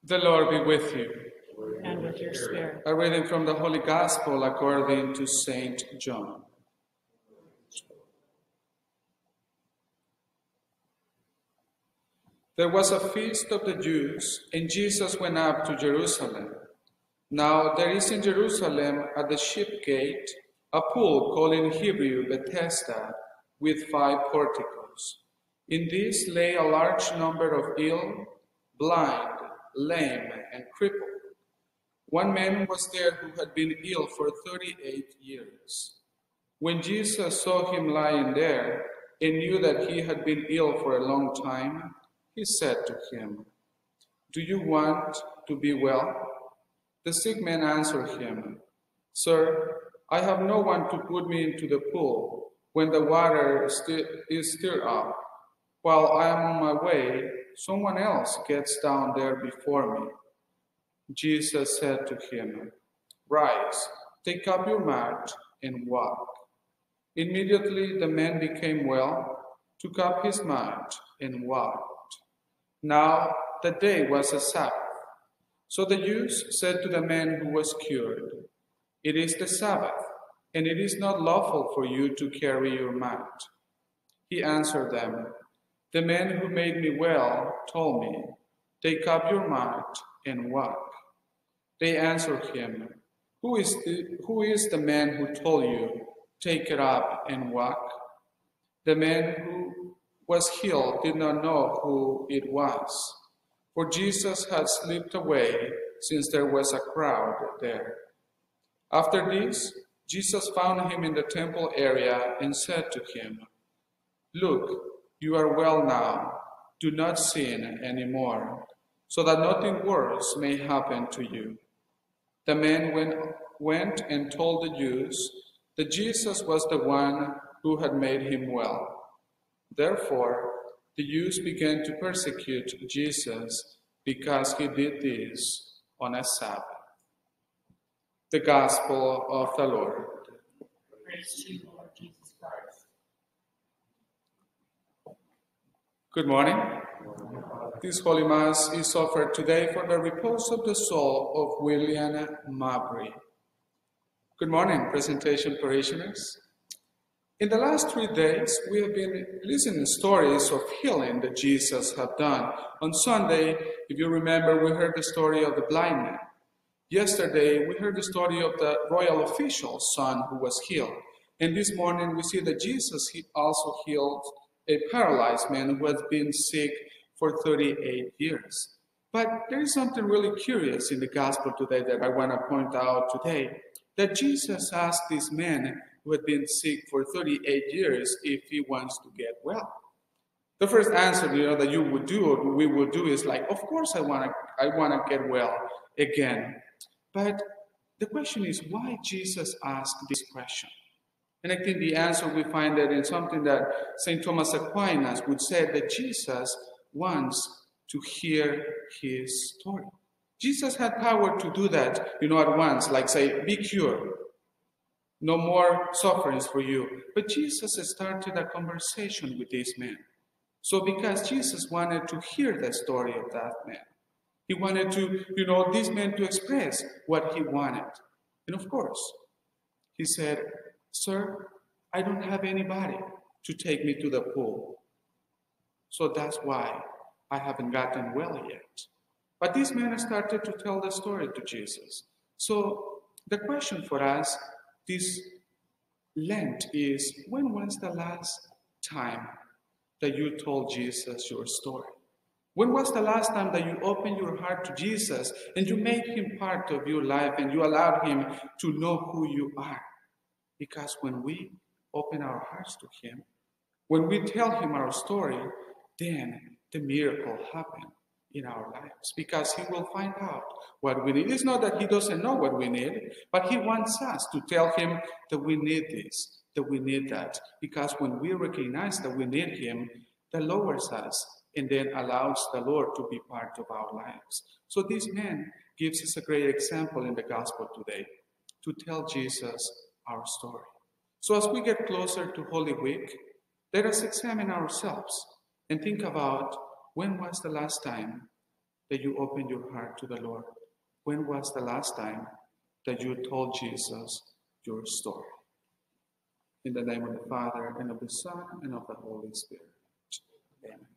The Lord be with you. And with your spirit. A reading from the Holy Gospel according to Saint John. There was a feast of the Jews, and Jesus went up to Jerusalem. Now there is in Jerusalem at the sheep gate a pool called in Hebrew Bethesda, with 5 porticos. In this lay a large number of ill, blind, lame, and crippled. One man was there who had been ill for 38 years. When Jesus saw him lying there and knew that he had been ill for a long time, he said to him, "Do you want to be well?" The sick man answered him, "Sir, I have no one to put me into the pool when the water is stirred up. While I am on my way, someone else gets down there before me." Jesus said to him, "Rise, take up your mat and walk." Immediately the man became well, took up his mat and walked. Now the day was a Sabbath. So the Jews said to the man who was cured, "It is the Sabbath, and it is not lawful for you to carry your mat." He answered them, "The man who made me well told me, 'Take up your mat and walk.'" They answered him, Who is the man who told you, 'Take it up and walk'?" The man who was healed did not know who it was, for Jesus had slipped away since there was a crowd there. After this, Jesus found him in the temple area and said to him, "Look, you are well now. Do not sin anymore, so that nothing worse may happen to you." The man went and told the Jews that Jesus was the one who had made him well. Therefore, the Jews began to persecute Jesus because he did this on a Sabbath. The Gospel of the Lord. Praise to you, Lord Jesus Christ. Good morning. This Holy Mass is offered today for the repose of the soul of William Mabry. Good morning, presentation parishioners. In the last 3 days, we have been listening to stories of healing that Jesus has done. On Sunday, if you remember, we heard the story of the blind man. Yesterday, we heard the story of the royal official's son who was healed. And this morning, we see that Jesus also healed a paralyzed man who has been sick for 38 years. But there is something really curious in the gospel today that I want to point out today, that Jesus asked this man who had been sick for 38 years if he wants to get well. The first answer, that you would do or we would do is like, of course I want to get well again. But the question is, why Jesus asked this question? And I think the answer we find that in something that St. Thomas Aquinas would say, that Jesus wants to hear his story. Jesus had power to do that, at once, like say, be cured. No more sufferings for you. But Jesus started a conversation with this man. So because Jesus wanted to hear the story of that man, he wanted to, this man to express what he wanted. And of course, he said, "Sir, I don't have anybody to take me to the pool. So that's why I haven't gotten well yet." But this man started to tell the story to Jesus. So the question for us this Lent is, when was the last time that you told Jesus your story? When was the last time that you opened your heart to Jesus and you made him part of your life and you allowed him to know who you are? Because when we open our hearts to him, when we tell him our story, then the miracle happens in our lives, because he will find out what we need. It's not that he doesn't know what we need, but he wants us to tell him that we need this, that we need that. Because when we recognize that we need him, that lowers us and then allows the Lord to be part of our lives. So this man gives us a great example in the gospel today, to tell Jesus our story. So as we get closer to Holy Week, let us examine ourselves and think about, when was the last time that you opened your heart to the Lord? When was the last time that you told Jesus your story? In the name of the Father, and of the Son, and of the Holy Spirit. Amen.